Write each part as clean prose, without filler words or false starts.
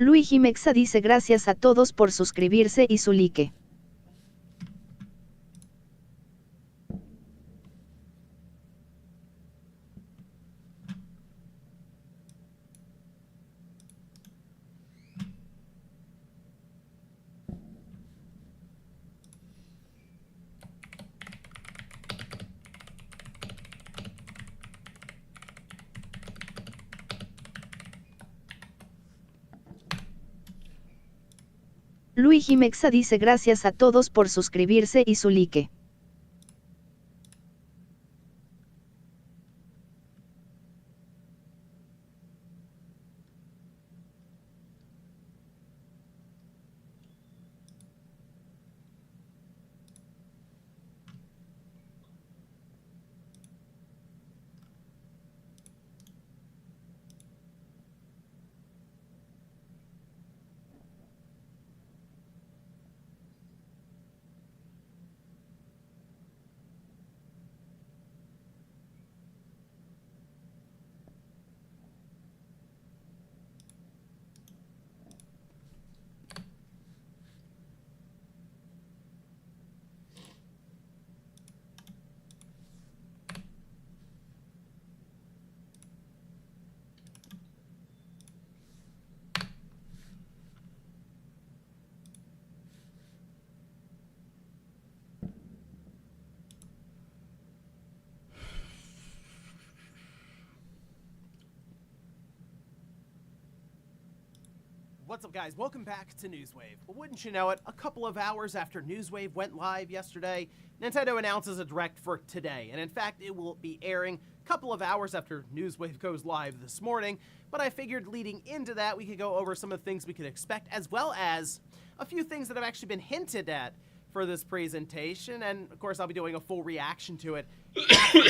Luigi Mexa dice gracias a todos por suscribirse y su like. Luigi Mexa dice gracias a todos por suscribirse y su like. What's up, guys? Welcome back to Newswave. Well, wouldn't you know it, a couple of hours after Newswave went live yesterday, Nintendo announces a Direct for today. And in fact, it will be airing a couple of hours after Newswave goes live this morning. But I figured leading into that, we could go over some of the things we could expect, as well as a few things that have actually been hinted at for this presentation. And of course, I'll be doing a full reaction to it after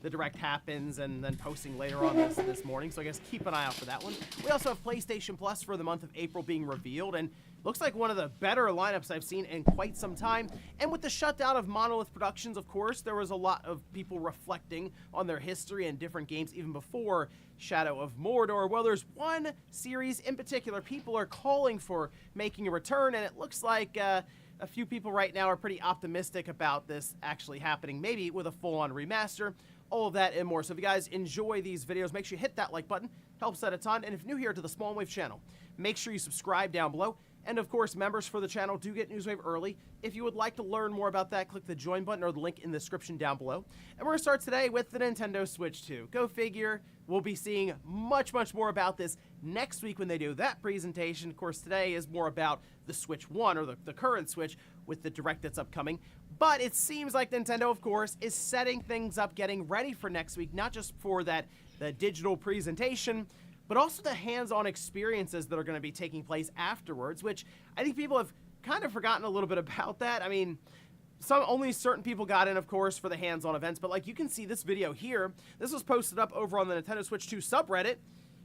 the Direct happens and then posting later on this morning. So I guess keep an eye out for that one. We also have PlayStation Plus for the month of April being revealed, and looks like one of the better lineups I've seen in quite some time. And with the shutdown of Monolith Productions, of course, there was a lot of people reflecting on their history and different games even before Shadow of Mordor. Well, there's one series in particular people are calling for making a return, and it looks like a few people right now are pretty optimistic about this actually happening, maybe with a full-on remaster. All of that and more. So if you guys enjoy these videos, make sure you hit that like button. Helps out a ton. And if you're new here to the Small Wave channel, make sure you subscribe down below. And of course, members for the channel do get Newswave early. If you would like to learn more about that, click the join button or the link in the description down below. And we're going to start today with the Nintendo Switch 2. Go figure. We'll be seeing much more about this next week when they do that presentation. Of course, today is more about the Switch 1, or the current Switch, with the Direct that's upcoming. But it seems like Nintendo, of course, is setting things up, getting ready for next week, not just for the digital presentation, but also the hands-on experiences that are going to be taking place afterwards, which I think people have kind of forgotten a little bit about that. I mean, only certain people got in, of course, for the hands-on events, but like you can see this video here, this was posted up over on the Nintendo Switch 2 subreddit,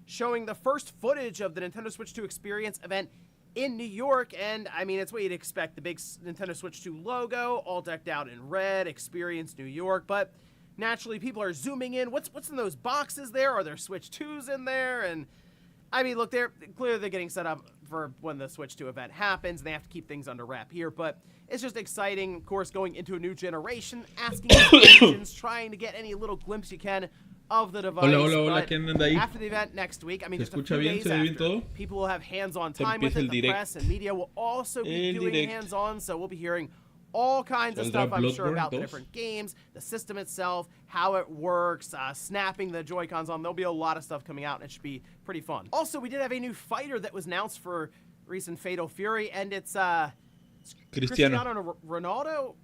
showing the first footage of the Nintendo Switch 2 Experience event in New York. And I mean, it's what you'd expect, the big Nintendo Switch 2 logo, all decked out in red, Experience New York, but naturally people are zooming in. What's in those boxes there? Are there Switch 2s in there? And I mean, look, they're getting set up for when the Switch 2 event happens, and they have to keep things under wrap here, but it's just exciting, of course, going into a new generation, asking questions, trying to get any little glimpse you can of the device. Hola, ¿quién anda ahí? After the event next week, I mean, just a escucha few bien? days ¿Se ve bien after, todo? people will have hands-on time with empieza it. el The direct. press and media will also be doing direct. hands-on, so we'll be hearing all kinds of ¿Saldrá stuff, I'm sure, Bloodborne about the 2? different games, the system itself, how it works, snapping the Joy-Cons on. There'll be a lot of stuff coming out, and it should be pretty fun. Also, we did have a new fighter that was announced for recent Fatal Fury, and it's Cristiano Ronaldo.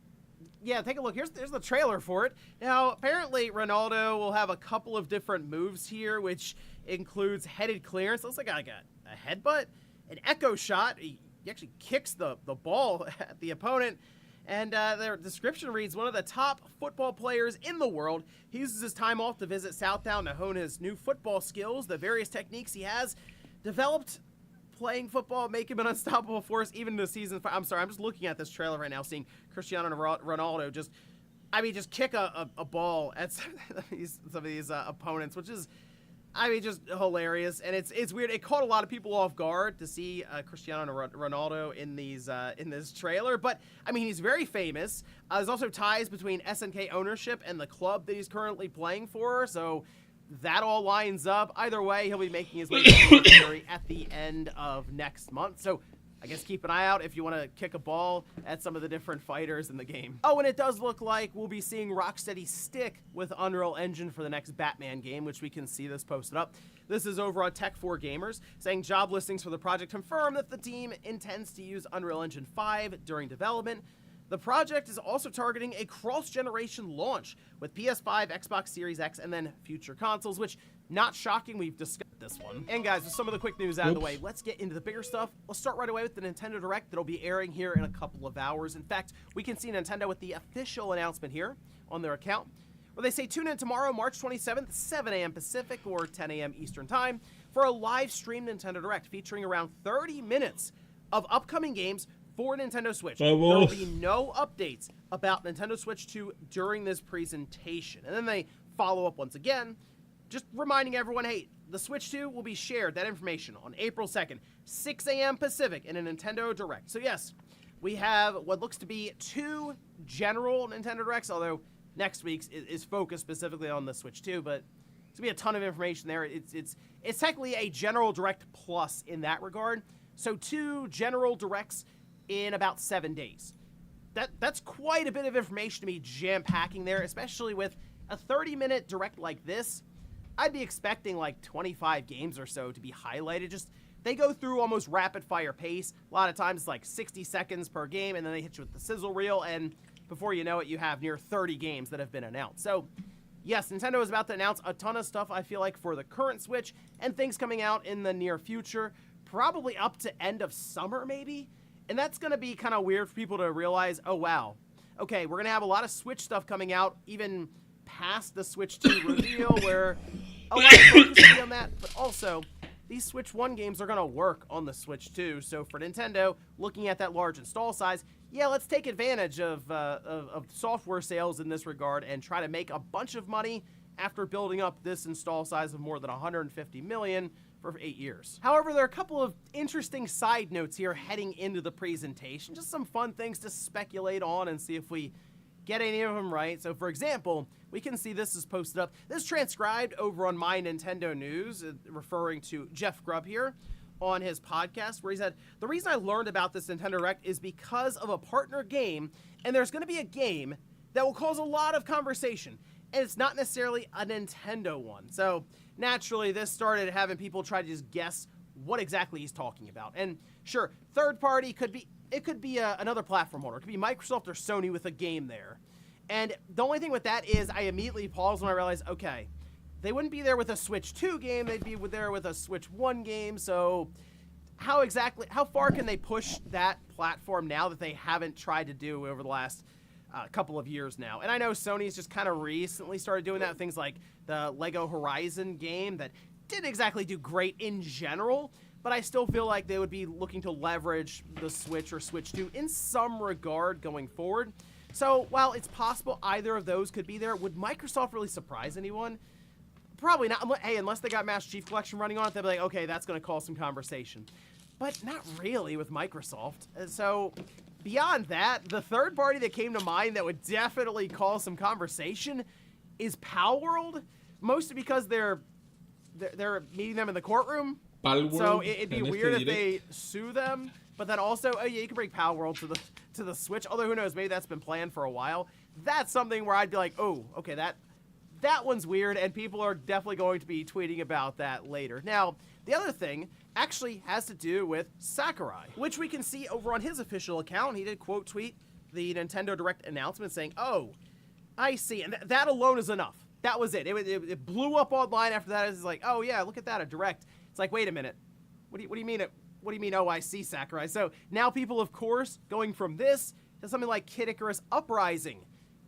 Yeah, take a look. Here's the trailer for it. Now, apparently, Ronaldo will have a couple of different moves here, which includes headed clearance. Looks like a headbutt, an echo shot. He actually kicks the ball at the opponent. And their description reads, one of the top football players in the world. He uses his time off to visit Southtown to hone his new football skills. The various techniques he has developed playing football make him an unstoppable force even in the season. I'm sorry, I'm just looking at this trailer right now, seeing Cristiano Ronaldo just kick a ball at some of these opponents, which is, I mean, just hilarious, and it's weird. It caught a lot of people off guard to see Cristiano Ronaldo in this trailer, but I mean, he's very famous. There's also ties between SNK ownership and the club that he's currently playing for, so that all lines up. Either way, he'll be making his way to the at the end of next month. So I guess keep an eye out if you want to kick a ball at some of the different fighters in the game. Oh, and it does look like we'll be seeing Rocksteady stick with Unreal Engine for the next Batman game, which we can see this posted up. This is over on Tech4 Gamers, saying job listings for the project confirm that the team intends to use Unreal Engine 5 during development. The project is also targeting a cross-generation launch with PS5, Xbox Series X, and then future consoles, which, not shocking, we've discussed this one. And guys, with some of the quick news out of the way, let's get into the bigger stuff. Let's start right away with the Nintendo Direct that'll be airing here in a couple of hours. In fact, we can see Nintendo with the official announcement here on their account, where they say tune in tomorrow, March 27th, 7 a.m. Pacific or 10 a.m. Eastern Time for a live stream Nintendo Direct featuring around 30 minutes of upcoming games for Nintendo Switch. There will be no updates about Nintendo Switch 2 during this presentation. And then they follow up once again, just reminding everyone, hey, the Switch 2 will be shared, that information, on April 2nd, 6 a.m. Pacific in a Nintendo Direct. So yes, we have what looks to be 2 general Nintendo Directs, although next week's is focused specifically on the Switch 2, but it's going to be a ton of information there. It's technically a general Direct plus in that regard. So 2 general Directs in about 7 days. That's quite a bit of information to be jam-packing there, especially with a 30-minute Direct like this. I'd be expecting like 25 games or so to be highlighted. Just, they go through almost rapid-fire pace. A lot of times it's like 60 seconds per game, and then they hit you with the sizzle reel, and before you know it, you have near 30 games that have been announced. So, yes, Nintendo is about to announce a ton of stuff, I feel like, for the current Switch, and things coming out in the near future, probably up to end of summer, maybe? And that's going to be kind of weird for people to realize, oh, wow, okay, we're going to have a lot of Switch stuff coming out, even past the Switch 2 reveal, where a lot of focus will be on that, but also, these Switch 1 games are going to work on the Switch 2, so for Nintendo, looking at that large install size, yeah, let's take advantage of software sales in this regard and try to make a bunch of money after building up this install size of more than 150 million for 8 years. However, there are a couple of interesting side notes here heading into the presentation, just some fun things to speculate on and see if we get any of them right. So for example, we can see this is posted up. This is transcribed over on My Nintendo News, referring to Jeff Grubb here on his podcast, where he said, the reason I learned about this Nintendo Direct is because of a partner game, and there's going to be a game that will cause a lot of conversation, and it's not necessarily a Nintendo one. So naturally, this started having people try to just guess what exactly he's talking about. And sure, third party could be another platform holder. It could be Microsoft or Sony with a game there. And the only thing with that is I immediately paused when I realized, okay, they wouldn't be there with a Switch 2 game, they'd be there with a Switch 1 game, so how far can they push that platform now that they haven't tried to do over the last couple of years now? And I know Sony's just kind of recently started doing that with things like the Lego Horizon game that didn't exactly do great in general, but I still feel like they would be looking to leverage the Switch or Switch 2 in some regard going forward. So while it's possible either of those could be there, would Microsoft really surprise anyone? Probably not. Hey, unless they got Master Chief Collection running on it, they'd be like, okay, that's going to cause some conversation. But not really with Microsoft. So beyond that, the third party that came to mind that would definitely cause some conversation is Palworld, mostly because they're meeting them in the courtroom. Palworld, so it'd be weird if they sue them. But then also, oh yeah, you can bring Palworld to the Switch. Although who knows, maybe that's been planned for a while. That's something where I'd be like, oh, okay, that one's weird, and people are definitely going to be tweeting about that later. Now, the other thing actually has to do with Sakurai, which we can see over on his official account. He did quote tweet the Nintendo Direct announcement saying, oh, I see, and that alone is enough. That was it. It blew up online after that. It's like, oh yeah, look at that, a Direct. It's like, wait a minute. What do you mean? What do you mean, oh, I see, Sakurai? So now people, of course, going from this to something like Kid Icarus Uprising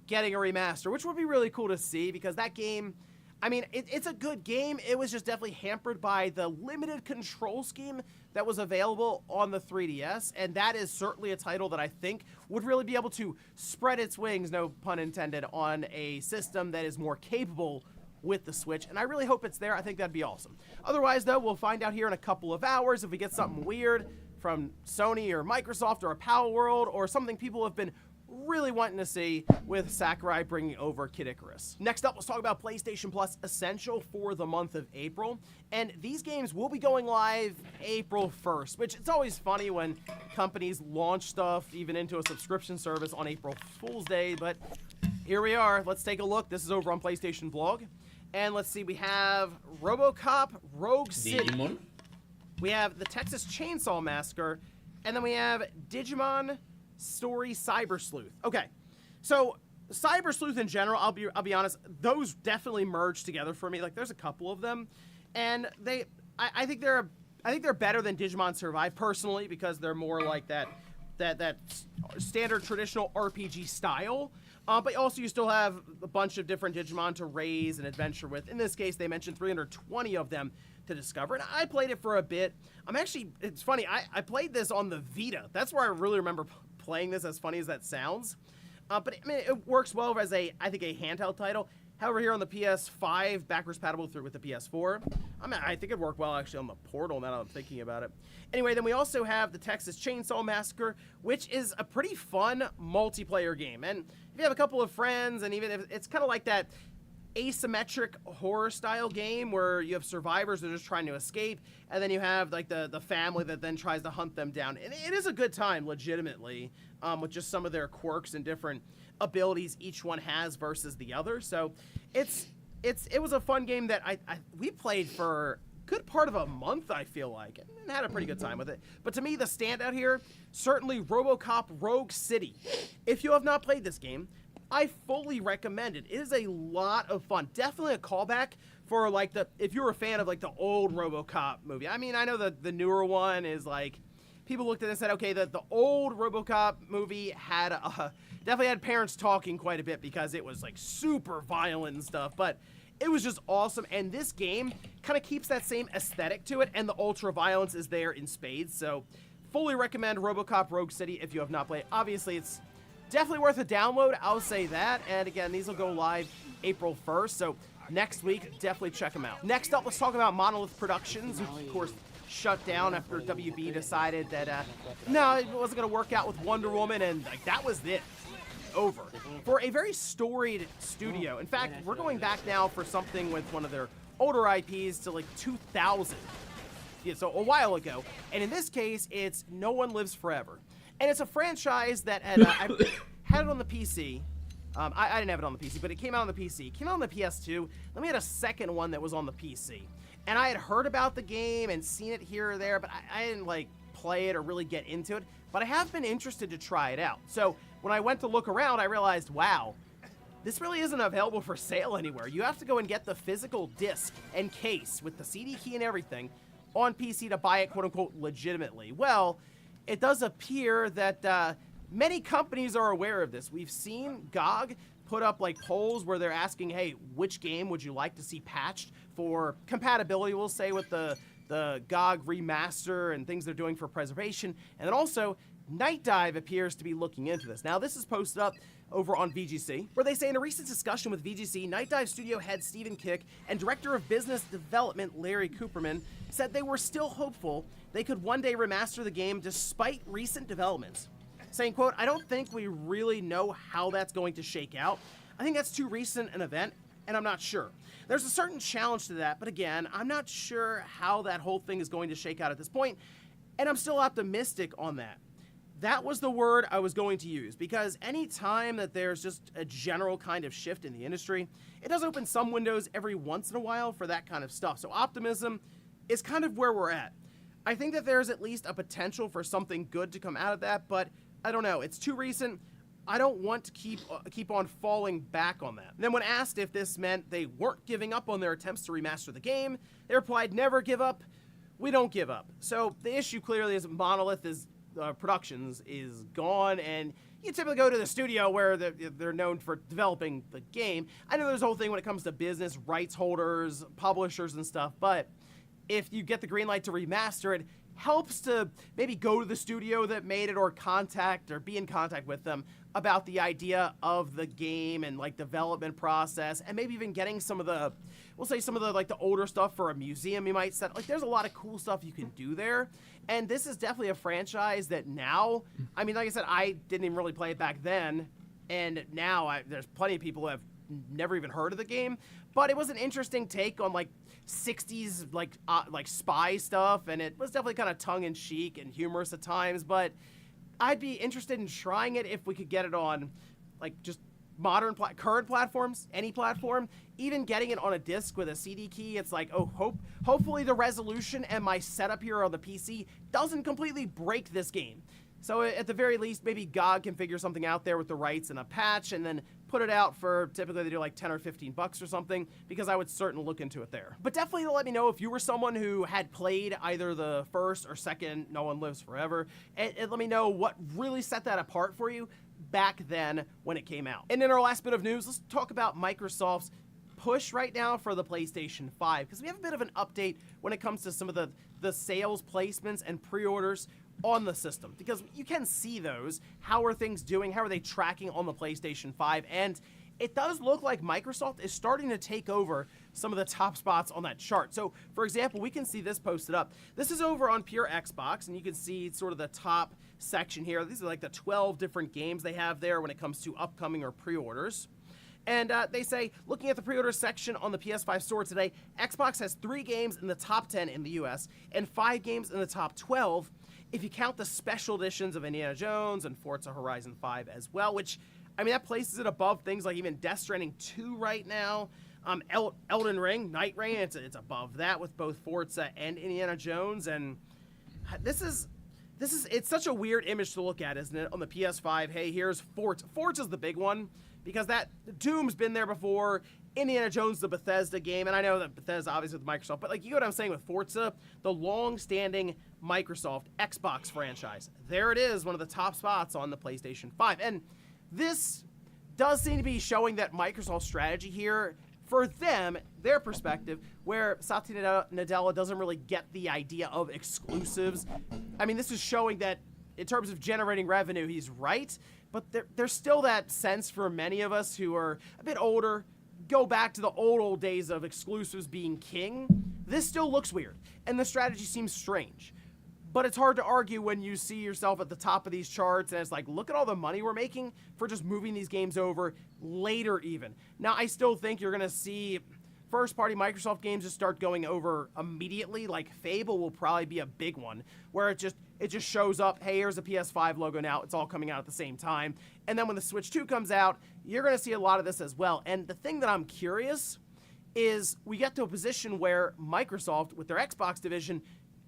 getting a remaster, which would be really cool to see, because that game, I mean, it's a good game. It was just definitely hampered by the limited control scheme that was available on the 3DS, and that is certainly a title that I think would really be able to spread its wings, no pun intended, on a system that is more capable with the Switch, and I really hope it's there. I think that'd be awesome. Otherwise, though, we'll find out here in a couple of hours if we get something weird from Sony or Microsoft or a Power World or something people have been really wanting to see with Sakurai bringing over Kid Icarus. Next up, let's talk about PlayStation Plus Essential for the month of April. And these games will be going live April 1st, which it's always funny when companies launch stuff even into a subscription service on April Fool's Day, but here we are. Let's take a look. This is over on PlayStation Vlog. And let's see, we have RoboCop Rogue City. Digimon. We have the Texas Chainsaw Massacre, and then we have Digimon Story Cyber Sleuth. Okay, so Cyber Sleuth in general, I'll be honest, those definitely merged together for me. Like, there's a couple of them, and I think they're better than Digimon Survive personally, because they're more like that standard traditional RPG style. But also you still have a bunch of different Digimon to raise and adventure with. In this case, they mentioned 320 of them to discover, and I played it for a bit. It's funny, I played this on the Vita. That's where I really remember playing this, as funny as that sounds. But I mean, it works well as I think a handheld title. However, here on the PS5, backwards compatible with the PS4. I think it'd work well actually on the Portal now that I'm thinking about it. Anyway, then we also have the Texas Chainsaw Massacre, which is a pretty fun multiplayer game. And if you have a couple of friends, and even if it's kind of like that asymmetric horror style game where you have survivors that are just trying to escape, and then you have like the family that then tries to hunt them down. And it is a good time, legitimately, with just some of their quirks and different abilities each one has versus the other. So it was a fun game that we played for a good part of a month, I feel like, and had a pretty good time with it. But to me, the standout here, certainly RoboCop Rogue City. If you have not played this game, I fully recommend it. It is a lot of fun. Definitely a callback for like if you're a fan of like the old RoboCop movie. I mean, I know the newer one is like, people looked at it and said, okay, the old RoboCop movie had definitely had parents talking quite a bit because it was like super violent and stuff, but it was just awesome. And this game kind of keeps that same aesthetic to it, and the ultra violence is there in spades. So fully recommend RoboCop Rogue City if you have not played. Obviously, it's definitely worth a download, I'll say that. And again, these will go live April 1st, so next week, definitely check them out. Next up, let's talk about Monolith Productions, who, of course, shut down after WB decided that, no, it wasn't going to work out with Wonder Woman, and like that was it. Over. For a very storied studio. In fact, we're going back now for something with one of their older IPs to like 2000. Yeah, so a while ago. And in this case, it's No One Lives Forever. And it's a franchise that had, I had it on the PC. I didn't have it on the PC, but it came out on the PC. It came out on the PS2. Then we had a second one that was on the PC. And I had heard about the game and seen it here or there, but I didn't like play it or really get into it. But I have been interested to try it out. So when I went to look around, I realized, wow, this really isn't available for sale anywhere. You have to go and get the physical disc and case with the CD key and everything on PC to buy it, quote unquote, legitimately. Well, it does appear that many companies are aware of this. We've seen GOG put up like polls where they're asking, hey, which game would you like to see patched for compatibility, we'll say, with the GOG remaster and things they're doing for preservation. And then also, Night Dive appears to be looking into this. Now, this is posted up over on VGC, where they say in a recent discussion with VGC, Night Dive studio head Stephen Kick and director of business development Larry Cooperman said they were still hopeful they could one day remaster the game despite recent developments. Saying, quote, I don't think we really know how that's going to shake out. I think that's too recent an event, and I'm not sure. There's a certain challenge to that, but again, I'm not sure how that whole thing is going to shake out at this point, and I'm still optimistic on that. That was the word I was going to use, because any time that there's just a general kind of shift in the industry, it does open some windows every once in a while for that kind of stuff. So optimism is kind of where we're at. I think that there's at least a potential for something good to come out of that, but I don't know. It's too recent. I don't want to keep on falling back on that. And then when asked if this meant they weren't giving up on their attempts to remaster the game, they replied, never give up. We don't give up. So the issue clearly is Monolith Productions is gone, and you typically go to the studio where they're known for developing the game. I know there's a whole thing when it comes to business, rights holders, publishers and stuff, but if you get the green light to remaster it, helps to maybe go to the studio that made it or be in contact with them about the idea of the game and like development process, and maybe even getting some of the, we'll say some of the like the older stuff for a museum you might set. Like there's a lot of cool stuff you can do there. And this is definitely a franchise that now, I mean, like I said, I didn't even really play it back then. And now there's plenty of people who have never even heard of the game, but it was an interesting take on like 60s like spy stuff, and it was definitely kind of tongue-in-cheek and humorous at times. But I'd be interested in trying it if we could get it on like just modern current platforms, any platform. Even getting it on a disc with a CD key, it's like, oh, hopefully the resolution and my setup here on the PC doesn't completely break this game. So at the very least, maybe GOG can figure something out there with the rights and a patch, and then put it out for, typically they do like 10 or 15 bucks or something, because I would certainly look into it there. But definitely let me know if you were someone who had played either the first or second No One Lives Forever, and let me know what really set that apart for you back then when it came out. And in our last bit of news, let's talk about Microsoft's push right now for the PlayStation 5, because we have a bit of an update when it comes to some of the sales placements and pre-orders on the system, because you can see those. How are things doing? How are they tracking on the PlayStation 5? And it does look like Microsoft is starting to take over some of the top spots on that chart. So, for example, we can see this posted up. This is over on Pure Xbox, and you can see sort of the top section here. These are like the 12 different games they have there when it comes to upcoming or pre-orders. And they say, looking at the pre-order section on the PS5 store today, Xbox has 3 games in the top 10 in the US and 5 games in the top 12 if you count the special editions of Indiana Jones and Forza Horizon 5 as well, which, I mean, that places it above things like even Death Stranding 2 right now. Elden Ring, Night Rain, it's above that with both Forza and Indiana Jones. And it's such a weird image to look at, isn't it? On the PS5, hey, here's Forza. Forza's the big one, because Doom's been there before. Indiana Jones, the Bethesda game, and I know that Bethesda obviously with Microsoft, but like, you know what I'm saying with Forza, the long-standing Microsoft Xbox franchise. There it is, one of the top spots on the PlayStation 5. And this does seem to be showing that Microsoft's strategy here, for them, their perspective, where Satya Nadella doesn't really get the idea of exclusives. I mean, this is showing that in terms of generating revenue, he's right, but there's still that sense for many of us who are a bit older, go back to the old days of exclusives being king. This still looks weird, and the strategy seems strange. But it's hard to argue when you see yourself at the top of these charts, and it's like, look at all the money we're making for just moving these games over later even. Now, I still think you're going to see first-party Microsoft games just start going over immediately. Like Fable will probably be a big one, where it just shows up, hey, here's a PS5 logo now, it's all coming out at the same time. And then when the Switch 2 comes out, you're going to see a lot of this as well. And the thing that I'm curious is we get to a position where Microsoft, with their Xbox division,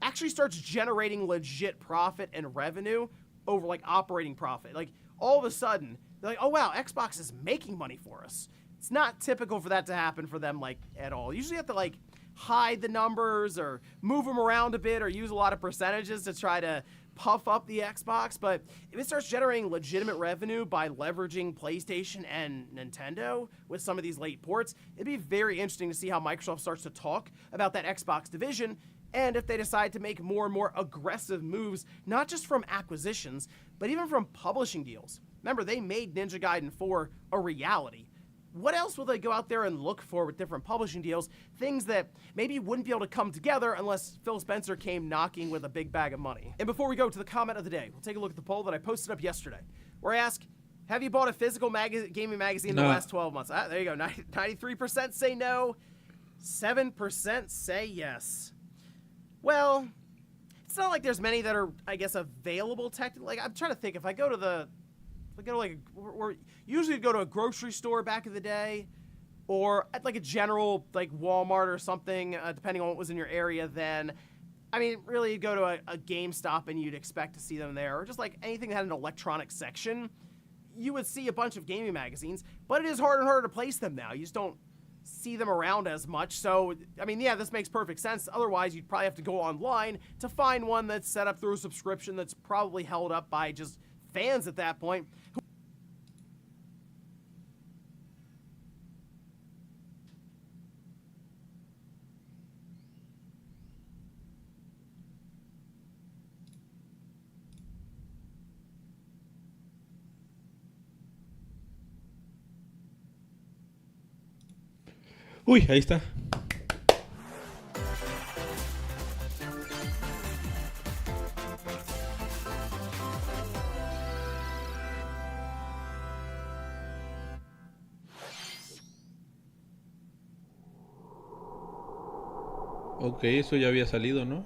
actually starts generating legit profit and revenue over like operating profit. Like all of a sudden, they're like, oh wow, Xbox is making money for us. It's not typical for that to happen for them like at all. Usually you have to like hide the numbers or move them around a bit or use a lot of percentages to try to puff up the Xbox. But if it starts generating legitimate revenue by leveraging PlayStation and Nintendo with some of these late ports, it'd be very interesting to see how Microsoft starts to talk about that Xbox division, and if they decide to make more and more aggressive moves, not just from acquisitions, but even from publishing deals. Remember, they made Ninja Gaiden 4 a reality. What else will they go out there and look for with different publishing deals? Things that maybe wouldn't be able to come together unless Phil Spencer came knocking with a big bag of money. And before we go to the comment of the day, we'll take a look at the poll that I posted up yesterday, where I ask, have you bought a physical gaming magazine in the last 12 months? There you go, 93% say no, 7% say yes. Well, it's not like there's many that are, I guess, available technically. Like, I'm trying to think, if I go to we're usually go to a grocery store back in the day, or at like a general like Walmart or something, depending on what was in your area then. I mean, really, you'd go to a GameStop and you'd expect to see them there, or just like anything that had an electronic section, you would see a bunch of gaming magazines, but it is harder and harder to place them now. You just don't see them around as much. So, I mean, yeah, this makes perfect sense. Otherwise, you'd probably have to go online to find one that's set up through a subscription that's probably held up by just fans at that point. Uy, ahí está. Ok, eso ya había salido, ¿no?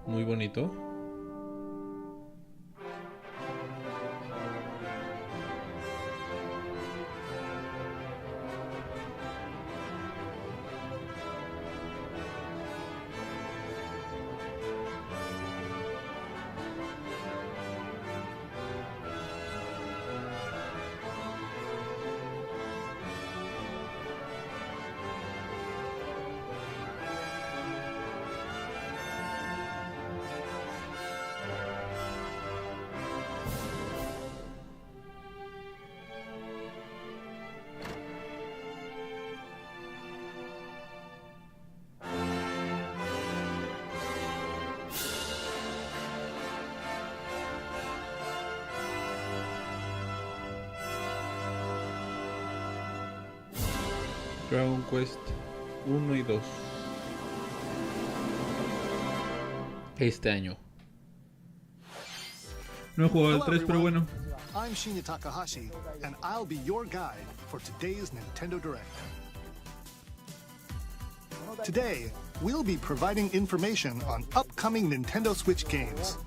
Muy bonito. Dragon Quest 1 y 2. Este año. No he jugado al 3, pero bueno. I'm Shinya Takahashi, and I'll be your guide for today's Nintendo Direct. Today, we'll be providing information on upcoming Nintendo Switch games.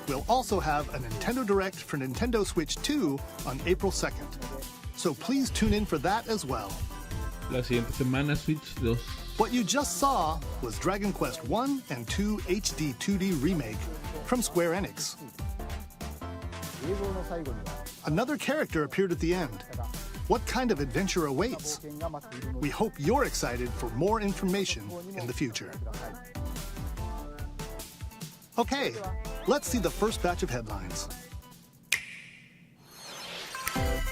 We'll also have a Nintendo Direct for Nintendo Switch 2 on April 2nd. So please tune in for that as well. La siguiente semana Switch 2. What you just saw was Dragon Quest 1 and 2 HD 2D Remake from Square Enix. Another character appeared at the end. What kind of adventure awaits? We hope you're excited for more information in the future. Okay, let's see the first batch of headlines.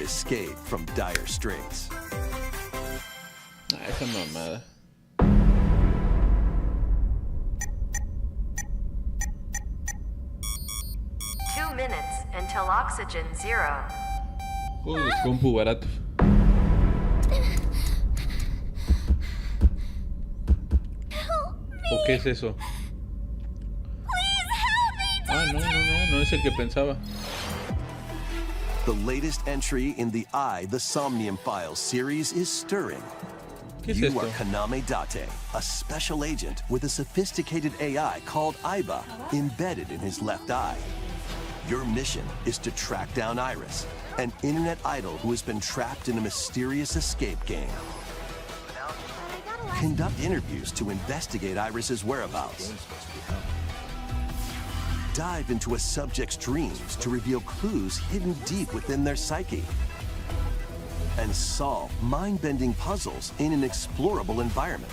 Escape from dire straits. Esa mamada. Minutes until oxygen zero. Juegos de compu baratos. ¿O qué es eso? Ah, no es el que pensaba. The latest entry in the The Somnium Files series is stirring. ¿Qué es You esto? are Kaname Date, a special agent with a sophisticated AI called Aiba embedded in his left eye. Your mission is to track down Iris, an internet idol who has been trapped in a mysterious escape game. Conduct interviews to investigate Iris's whereabouts. Dive into a subject's dreams to reveal clues hidden deep within their psyche. And solve mind-bending puzzles in an explorable environment.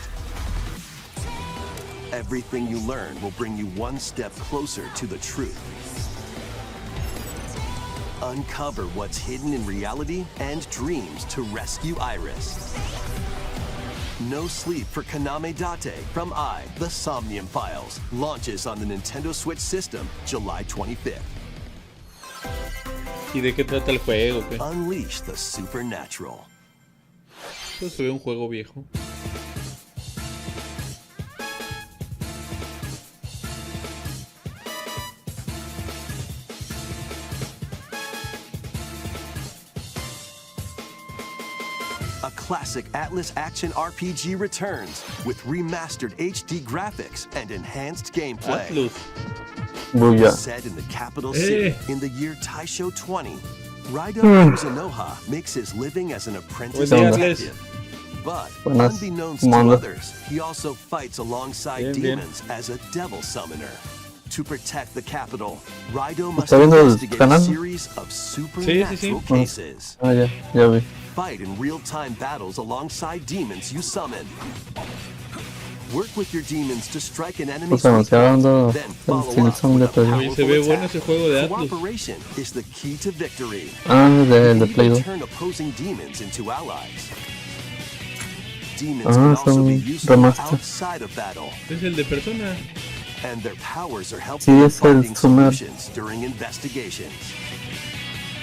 Everything you learn will bring you one step closer to the truth. Uncover what's hidden in reality and dreams to rescue Iris. No Sleep for Kaname Date from The Somnium Files launches on the Nintendo Switch system July 25th. ¿Y de qué trata el juego? ¿Qué? Unleash the supernatural. Esto se ve un juego viejo. A classic Atlas action RPG returns with remastered HD graphics and enhanced gameplay. Atlus. Booyah. Set in the capital city in the year Taisho 20, Raido Kuzunoha makes his living as an apprentice Buen día, detective. But Buenas. unbeknownst to ¿Cómo anda? others, he also fights alongside Bien. demons as a devil summoner. To protect the capital, Raido must ¿Está viendo el investigate a canal? series of supernatural cases. Ah, ya vi. Fight in real-time battles alongside demons you summon. Work with your demons to strike an enemy's Pues anunciaron then el follow Silson up with de a Play. Oye, se ve powerful bueno ese juego de attack. Atlus. Cooperation is the key to victory. Ah, You de can Play even 2. turn opposing demons into allies. demons can also be son useful remaster. outside of battle, Es el de persona. and their powers are Sí, helpful in es el finding Sumer. solutions during investigations.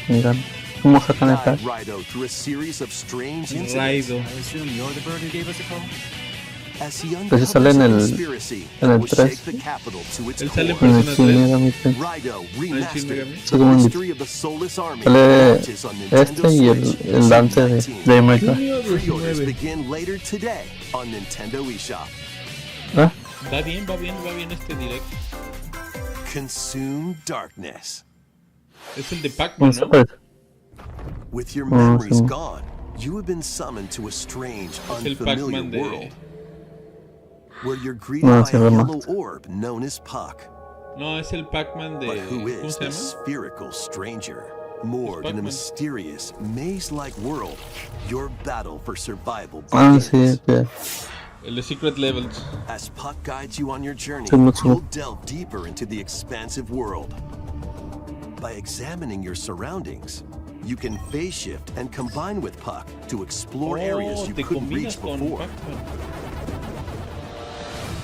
Mira, ¿cómo sacan el Guide tag? Rido through a series of strange incidents Raido. I assume you're the bird who gave us a call? as he Pues sí sale uncovers en a el- conspiracy en that el will 3. shake the capital to its Él sale en core. En el Persona cine 3. era mi tren. Rido Shin Remastered, Megami. the Sí, como en history of the Soulless Army, Sale launches on Nintendo este y Switch el dance de June 19th. Memoria. Pre-orders 19. begin later today on Nintendo eShop. ¿Ah? Va bien este direct. Consume darkness. Es el de Pac-Man, ¿Cómo ¿no? se parece? With your Oh, memories sí. gone, you have been summoned to a strange, Es el unfamiliar Pac-Man de... world where you're greeted No, by sí, a remaster. yellow orb known as Puck. No, es el Pac-Man de... But who ¿Cómo is se this llama? spherical stranger? Moored in a Pac-Man. mysterious, maze-like world, your battle for survival Ah, begins. sí, que El de Secret Levels. As Puck guides you on your journey, Sí, mucho. you'll delve deeper into the expansive world. By examining your surroundings, you can phase shift and combine with Puck to explore areas Oh, you te couldn't combinas reach con before. Pac-Man.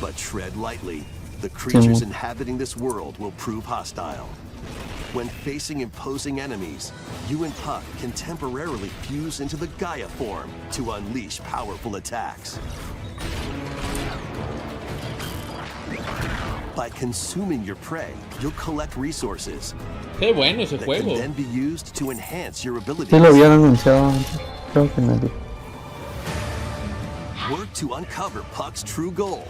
But tread lightly. The creatures Sí. inhabiting this world will prove hostile. When facing imposing enemies, you and Puck can temporarily fuse into the Gaia form to unleash powerful attacks. By consuming your prey, you'll collect resources Qué bueno ese that juego. can then be used to enhance your abilities. sí lo habían anunciado antes. Creo que nadie. Work to uncover Puck's true goal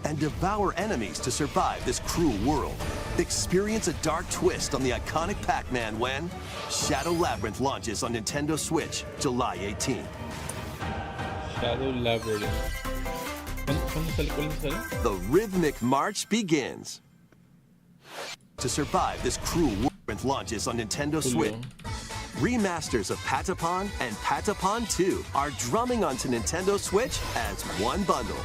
and devour enemies to survive this cruel world. Experience a dark twist on the iconic Pac-Man when Shadow Labyrinth launches on Nintendo Switch July 18th. Shadow Labyrinth. ¿Cuándo sale? ¿Cuándo sale? The rhythmic march begins. To survive this cruel world launches on Nintendo Switch. Julio. Remasters of Patapon and Patapon 2 are drumming onto Nintendo Switch as one bundle.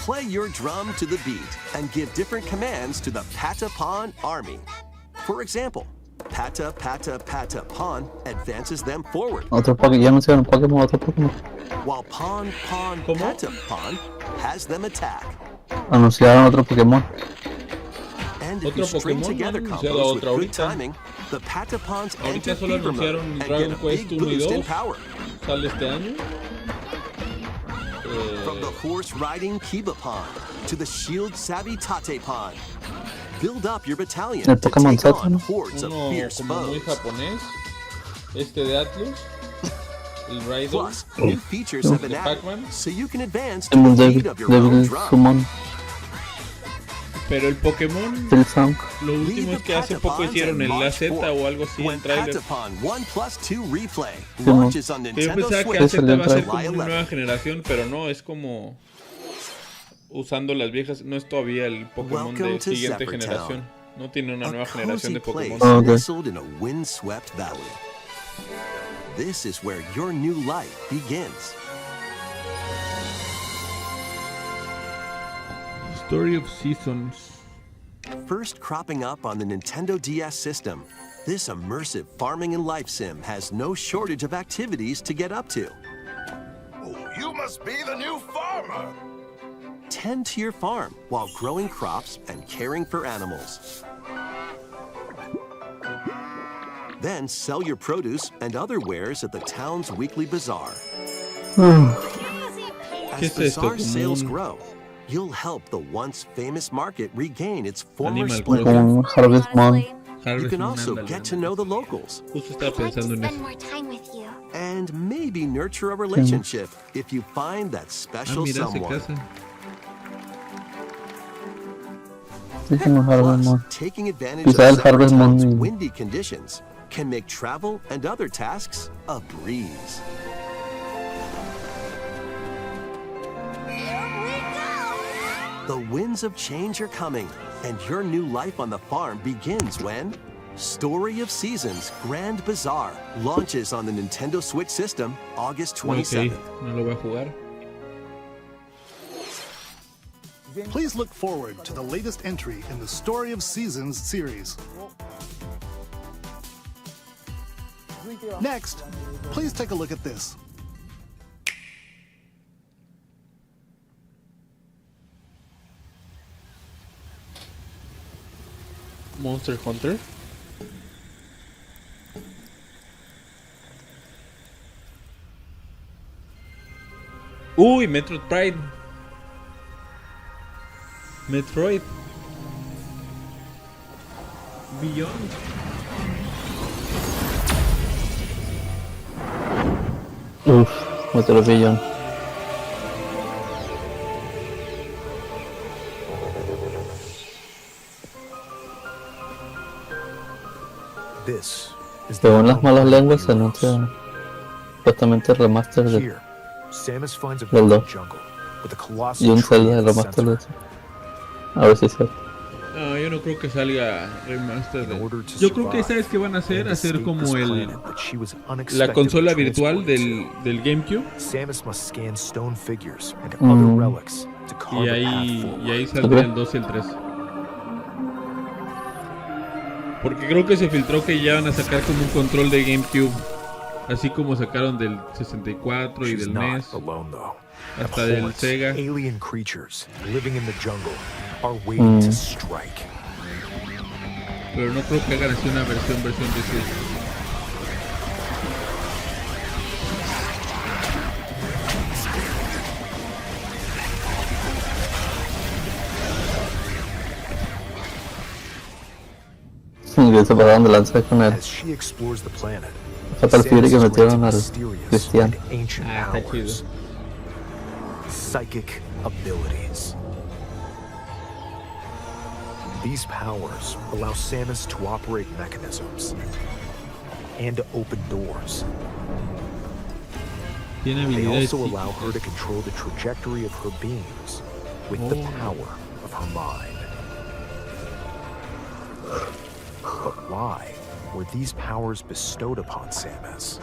Play your drum to the beat and give different commands to the Patapon army. For example, Pata Pata Pata Pawn advances them forward, Otro Pokémon, ya anunciaron Pokémon, otro Pokémon. while Pawn Pawn ¿Cómo? Pata Pawn has them attack. Anunciaron otro Pokémon. And if Otro you string Pokémon, together ¿no? Anunciado combos with otro good ahorita. timing, the Patapons enter Ahorita solo fever mode anunciaron and get Dragon a Quest big 1 y boost in 2. power. Sale este año. From the horse-riding Kiba Pawn to the shield-savvy Tate Pawn, build up your battalion El to Pokémon take Z, on ¿no? hordes of Uno fierce como muy foes. japonés. Este de Atlus. El Raido. Plus, new features have been De added, Pac-Man. so you can advance to El the Devil, beat of your own Devil drum. Summon, Pero el Pokémon, Steel Sound. lo Lead último the es que hace poco Patapons hicieron and el march AZ forth. o algo así When en trailer. Patapon 1+2 Replay mo. launches on Que yo Nintendo pensaba que Switch AZ salió en va a ser trailer. como July una 11th. nueva generación, pero no, es como usando las viejas. No es todavía el Pokémon Welcome de to siguiente Zephyr generación. No tiene una A nueva generación cozy de place Pokémon. Oh, okay. nestled in a windswept valley. This is where your new life begins. Story of Seasons. First cropping up on the Nintendo DS system, this immersive farming and life sim has no shortage of activities to get up to. Oh, you must be the new farmer! Tend to your farm while growing crops and caring for animals. Then sell your produce and other wares at the town's weekly bazaar. ¿Qué As es esto? bazaar Como sales un- grow, you'll help the once famous market regain its former Animal splendor. Como un Harvest Moon. You Harvest can Moon, also ándale, get to ándale. know the locals Justo estaba pensando en eso. more time with you. and maybe nurture a relationship if you find that Ah, special mira, se someone. casan. Sí, como Harvest Moon. Plus, taking advantage Quizá el of Harvest Moon Town's y- windy conditions can make travel and other tasks a breeze. The winds of change are coming, and your new life on the farm begins when Story of Seasons Grand Bazaar launches on the Nintendo Switch system August 27th. Ok, no lo voy a jugar. Please look forward to the latest entry in the Story of Seasons series. Next, please take a look at this. Monster Hunter. Uy, Metroid Prime. Metroid. Beyond. Otro billón. This is Según las malas lenguas se anuncia supuestamente el remaster de Here, Samus finds a del village 2 jungle with a y colossal un tree Zelda de in the remaster de center. eso. A ver si es cierto. No, yo no creo que salga remaster. In order to Yo creo que survive ¿sabes qué van a hacer? and Hacer escape como this el planet that she was la unexpectedly consola virtual transported del GameCube to. Samus must scan stone figures and other relics to y carve a path ahí forward. saldría el 2 y el 3. Porque creo que se filtró que ya van a sacar como un control de GameCube, así como sacaron del 64 y She's del not NES, alone though. hasta del Abhorrent Sega. alien creatures living in the jungle are waiting to strike. Pero no creo que hagan así una versión de ese. Que se pasaron de lanza con el As she explores the planet, Fatal Fury Samus que is metieron granted al mysterious Cristian. and ancient Ah, está chido. powers. Psychic abilities. These powers allow Samus to operate mechanisms and to open doors. Tiene They habilidades also allow her to psíquicas. control the trajectory of her beams with the Oh. power of her mind. But why were these powers bestowed upon Samus?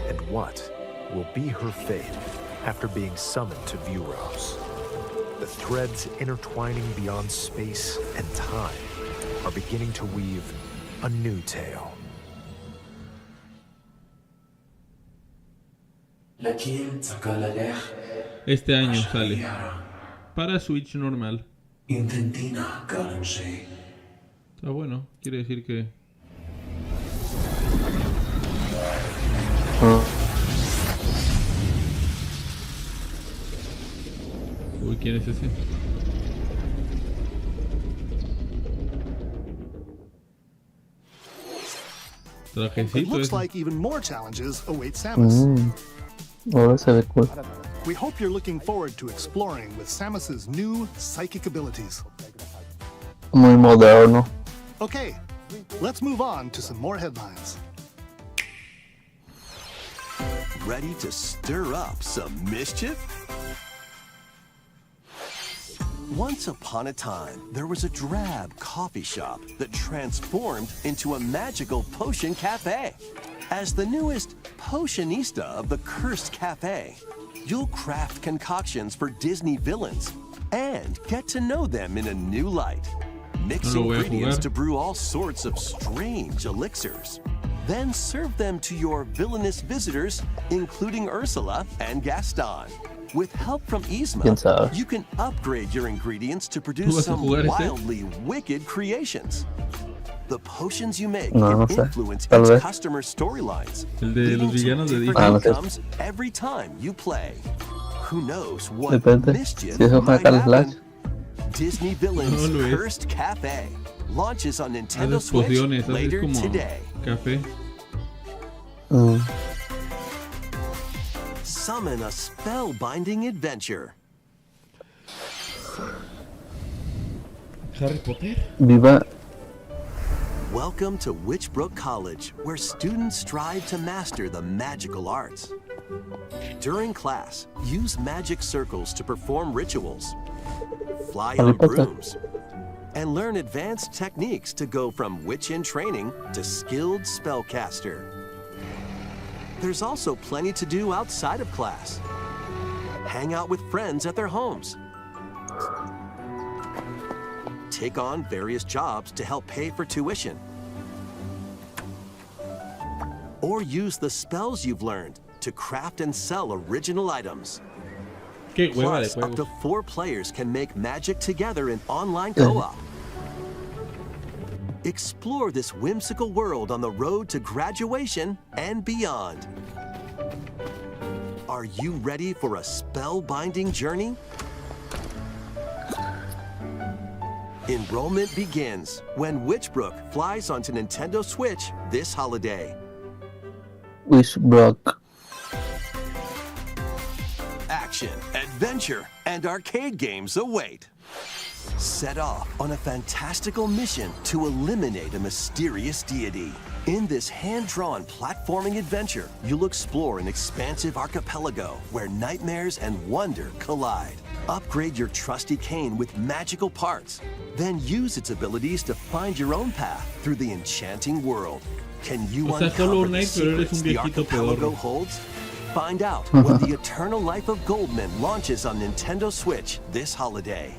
And what will be her fate after being summoned to Vuros? The threads intertwining beyond space and time are beginning to weave a new tale. Este año sale para Switch normal. Está bueno, quiere decir que uy, ¿quién es ese? It Trajecito looks ese. like even more challenges await Samus. Ahora se ve cool. We hope you're looking forward to exploring with Samus's new psychic abilities. Muy moderno. Okay, let's move on to some more headlines. Ready to stir up some mischief? Once upon a time, there was a drab coffee shop that transformed into a magical potion cafe. As the newest potionista of the cursed cafe, you'll craft concoctions for Disney villains and get to know them in a new light. Mix No lo voy a ingredients jugar. to brew all sorts of strange elixirs. Then serve them to your villainous visitors, including Ursula and Gaston. With help from Yzma, ¿Quién sabe? you can upgrade your ingredients to ¿Tú produce vas a some jugar ese? wildly wicked creations. The potions you make No, can no sé. influence Tal each vez. customer's storylines, El de leading los to villanos de different Disney. no sé. outcomes every time you play. Who knows what Depende. mischief Si eso might juega al happen? Slash. Disney Villains No lo es. Cursed Cafe launches on Nintendo Haces Switch pociones, haces later como today. café. Summon a spellbinding adventure. Harry Potter. Viva. Welcome to Witchbrook College, where students strive to master the magical arts. During class, use magic circles to perform rituals, fly Harry on Potter. brooms, and learn advanced techniques to go from witch in training to skilled spellcaster. There's also plenty to do outside of class. Hang out with friends at their homes. Take on various jobs to help pay for tuition. Or use the spells you've learned to craft and sell original items. Qué hueva de Plus, up to juegos. 4 players can make magic together in online co-op. Explore this whimsical world on the road to graduation and beyond. Are you ready for a spellbinding journey? Enrollment begins when Witchbrook flies onto Nintendo Switch this holiday. Wishbrook. Action, adventure, and arcade games await. Set off on a fantastical mission to eliminate a mysterious deity. In this hand-drawn platforming adventure, you'll explore an expansive archipelago where nightmares and wonder collide. Upgrade your trusty cane with magical parts, then use its abilities to find your own path through the enchanting world. Can you O sea, solo uncover the Knight, pero eres secrets un the viejito archipelago pedorro. holds? Find out when The Eternal Life of Goldman launches on Nintendo Switch this holiday.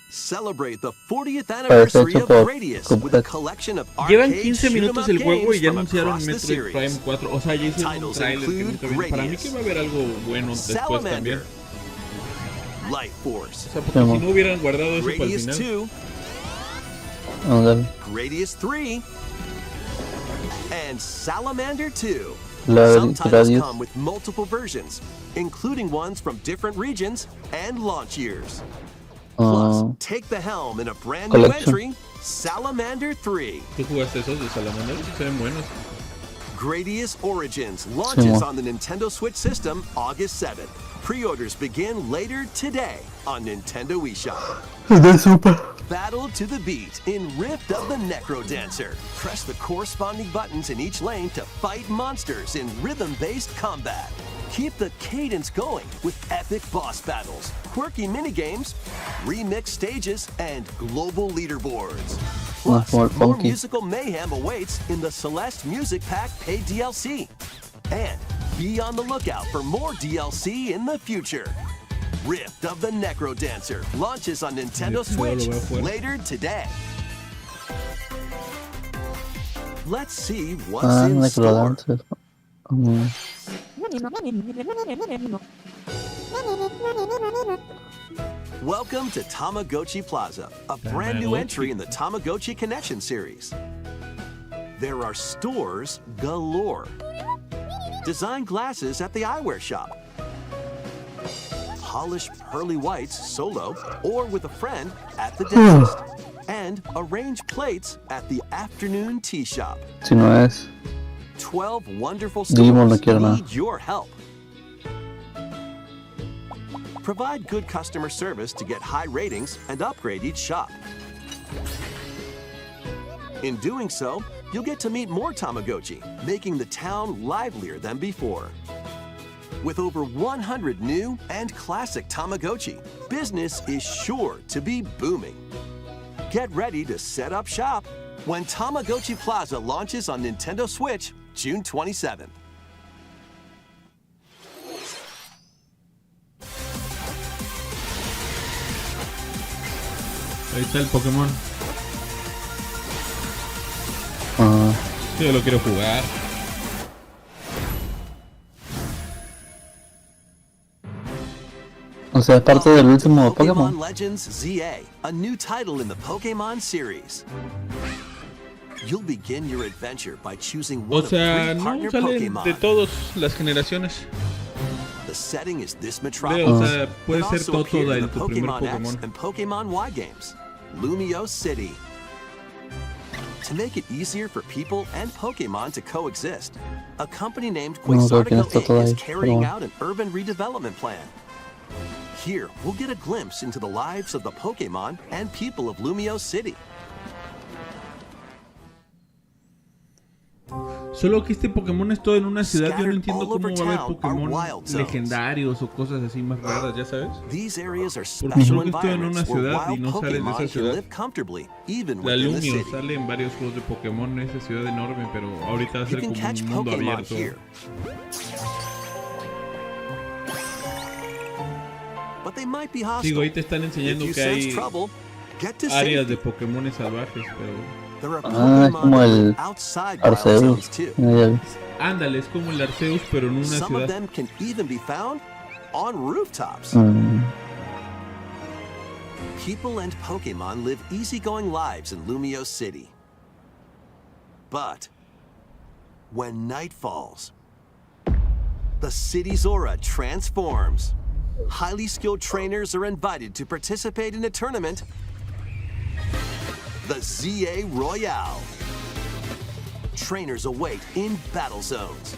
Celebrate the 40th anniversary of Gradius with a collection of Llevan arcade 15 minutos shoot-'em el up juego y games ya from anunciaron across the Metroid series. Prime 4. O sea, ya hicieron un Titles trailer que include nunca vi. Para mí que va a haber algo bueno después también. Salamander, Light Force, O sea, porque si no hubieran guardado eso para el Gradius final. 2, Ándale. Gradius 3, and Salamander 2. La Some titles Gradius. come with multiple versions, including ones from different regions and launch years. Plus, take the helm in a brand new Collection. entry, Salamander 3. ¿Tú jugaste esos de Salamander? Se ven buenos. Gradius Origins launches Simón. on the Nintendo Switch system August 7th. Pre-orders begin later today on Nintendo eShop. De super. Battle to the beat in Rift of the Necrodancer. Press the corresponding buttons in each lane to fight monsters in rhythm-based combat. Keep the cadence going with epic boss battles, quirky minigames, remixed stages, and global leaderboards. Plus, More more funky. musical mayhem awaits in the Celeste Music Pack paid DLC. And be on the lookout for more DLC in the future. Rift of the Necrodancer launches on Nintendo Switch later today. Let's see what's in store. Necrodancer. Welcome to Tamagotchi Plaza, a brand new entry in the Tamagotchi Connection series. There are stores galore. Design glasses at the eyewear shop. Polish pearly whites solo or with a friend at the dentist. And arrange plates at the afternoon tea shop. Si no es. 12 wonderful Digimon no stores quiero nada. need your help. Provide good customer service to get high ratings and upgrade each shop. In doing so, you'll get to meet more Tamagotchi, making the town livelier than before. With over 100 new and classic Tamagotchi, business is sure to be booming. Get ready to set up shop when Tamagotchi Plaza launches on Nintendo Switch June 27th. Ahí está el Pokémon. Ah, Yo lo quiero jugar. o sea, es parte del último Pokemon Pokémon. Legends ZA, a new title in the Pokemon series. You'll begin your adventure by choosing O one of sea, 3 no partner salen de Pokemon. todas las generaciones. The setting is this Veo, metropolis. o sea, puede but ser also todo appeared in el the tu primer Pokemon X Pokémon. and Pokemon Y games. Lumio City. To make it easier for people and Pokemon to coexist, a company named No, creo que no Quasarticle está Inc. todo is ahí, carrying pero- out an urban redevelopment plan. Here, we'll get a glimpse into the lives of the Pokemon and people of Lumio City. Solo que este Pokémon es todo en una ciudad. Yo no entiendo cómo va a haber Pokémon legendarios o cosas así más raras, ya sabes. Porque creo que estoy en una ciudad y no sale de esa ciudad. La Lumio sale en varios juegos de Pokémon en esa ciudad enorme, pero ahorita va a ser como un mundo abierto. Digo, ahí te están enseñando que hay áreas de Pokémon salvajes, pero... Ah, es como el Arceus. Ándale, es como el Arceus, pero en una ciudad. People and Pokemon live easygoing lives in Lumio City. But when night falls, the city's aura transforms. Highly skilled trainers are invited to participate in a tournament, the ZA Royale. Trainers await in battle zones.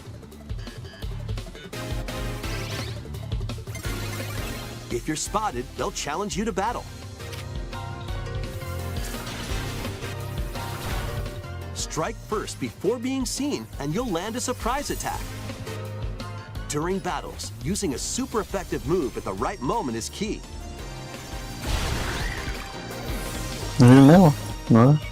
If you're spotted, they'll challenge you to battle. Strike first before being seen, and you'll land a surprise attack. During battles, using a super effective move at the right moment is key. No.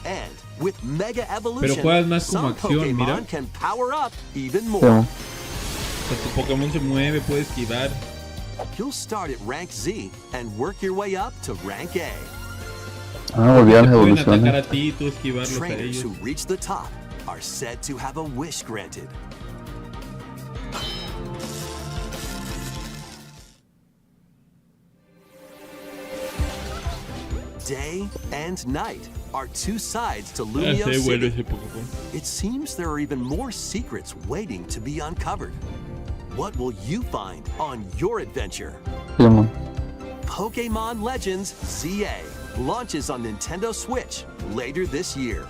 And with Mega Evolution, pero juegas más como some acción, mira. Pokemon can power up even more. Sí. O sea, tu Pokémon se mueve, puede esquivar. You'll start at rank Z and work your way up to rank A. Ah, volví a las Pueden atacar evoluciones. a ti y tú esquivarlos a Trainers ellos. who reach the top are said to have a wish granted. Day and night are two sides to Lumio Ese bueno City. ese Pokémon. It seems there are even more secrets waiting to be uncovered. What will you find on your adventure? Sí, man. Pokémon Legends ZA launches on Nintendo Switch later this year.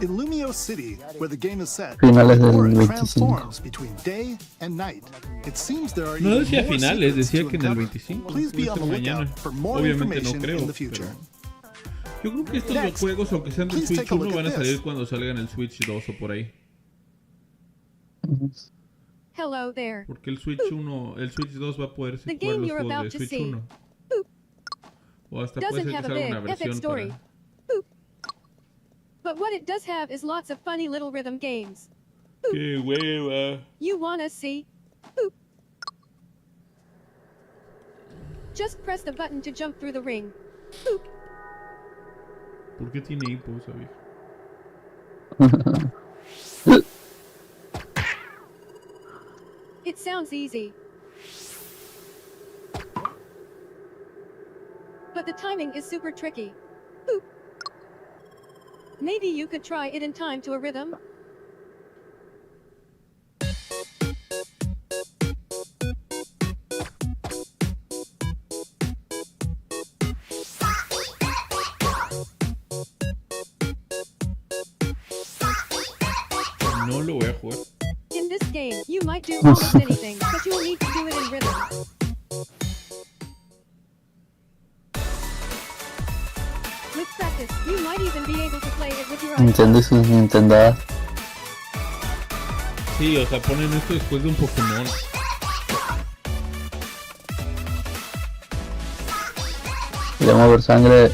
In Lumio City, where the game is set, Finales the del aura 25. transforms between day and night. It seems there are No even decía more finales, secrets decía to que en el uncover. 25. Please be Puede on ser the mañana. lookout for more Obviamente no information creo. in the future. Yo creo que estos Next, juegos, aunque sean del please Switch take a 1, look van a at salir this. cuando salgan el Switch 2 o por ahí. Hello there. Porque el Switch 1, el Switch 2 va a poder The jugar game los you're juegos about de to Switch see. 1. O hasta puede Doesn't ser que have a salga big una epic versión story. para... But what it does have is lots of funny little rhythm games. ¡Qué hueva! You wanna see? Boop. Just press the button to jump through the ring. Boop. ¿Por qué tiene hipos, sabes? It sounds easy. But the timing is super tricky. Boop. Maybe you could try it in time to a rhythm. No lo voy a jugar. In this game, you might do almost anything, but you'll need to do it in rhythm. With practice, you might even be able to play it with your eyes. Nintendo y sus Nintendadas. Sí, o sea, ponen esto después de un Pokémon. Queremos ver sangre.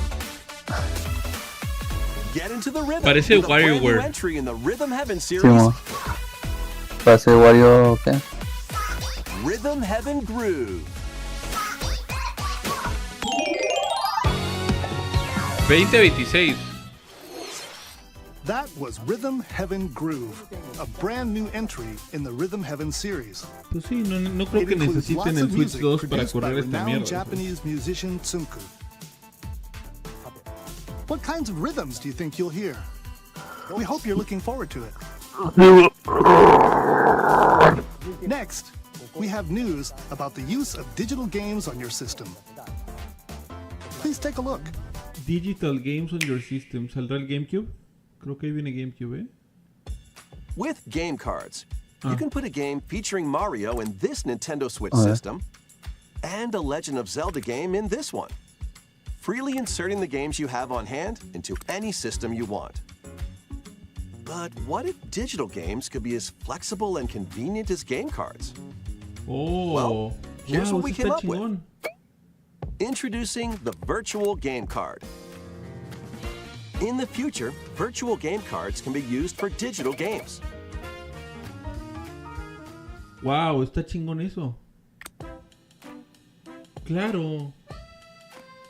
Get into the rhythm Parece with a brand new WarioWare. entry in the Rhythm Heaven Sí, series, man. Parece Wario, ¿qué? Rhythm Heaven Groove. 2026. That was Rhythm Heaven Groove, a brand new entry in the Rhythm Heaven series. Pues sí, no creo It que includes necesiten lots el of Switch music 2 para produced by correr esta renowned mierda. o sea. Japanese musician Tsunku. What kinds of rhythms do you think you'll hear? We hope you're looking forward to it. Next, we have news about the use of digital games on your system. Please take a look. Digital Games on Your System. ¿Saldrá el GameCube? Creo que ahí viene GameCube, ¿eh? With game cards, Ah. you can put a game featuring Mario in this Nintendo Switch system, and a Legend of Zelda game in this one, freely inserting the games you have on hand into any system you want. But what if digital games could be as flexible and convenient as game cards? Oh, well, here's what we came up with. chingón. Introducing the virtual game card. In the future, virtual game cards can be used for digital games. Wow, está chingón eso. Claro.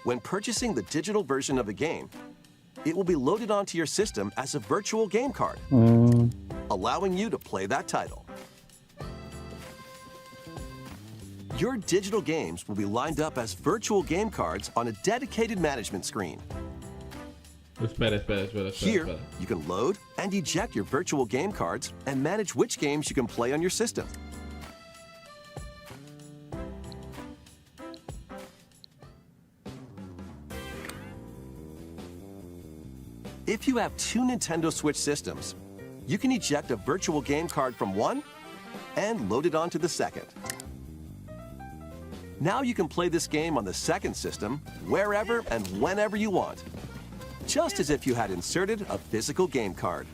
When purchasing the digital version of the game, it will be loaded onto your system as a virtual game card, allowing you to play that title. Your digital games will be lined up as virtual game cards on a dedicated management screen. Espera. Here, you can load and eject your virtual game cards and manage which games you can play on your system. If you have two Nintendo Switch systems, you can eject a virtual game card from one and load it onto the second. Now you can play this game on the second system wherever and whenever you want, just as if you had inserted a physical game card.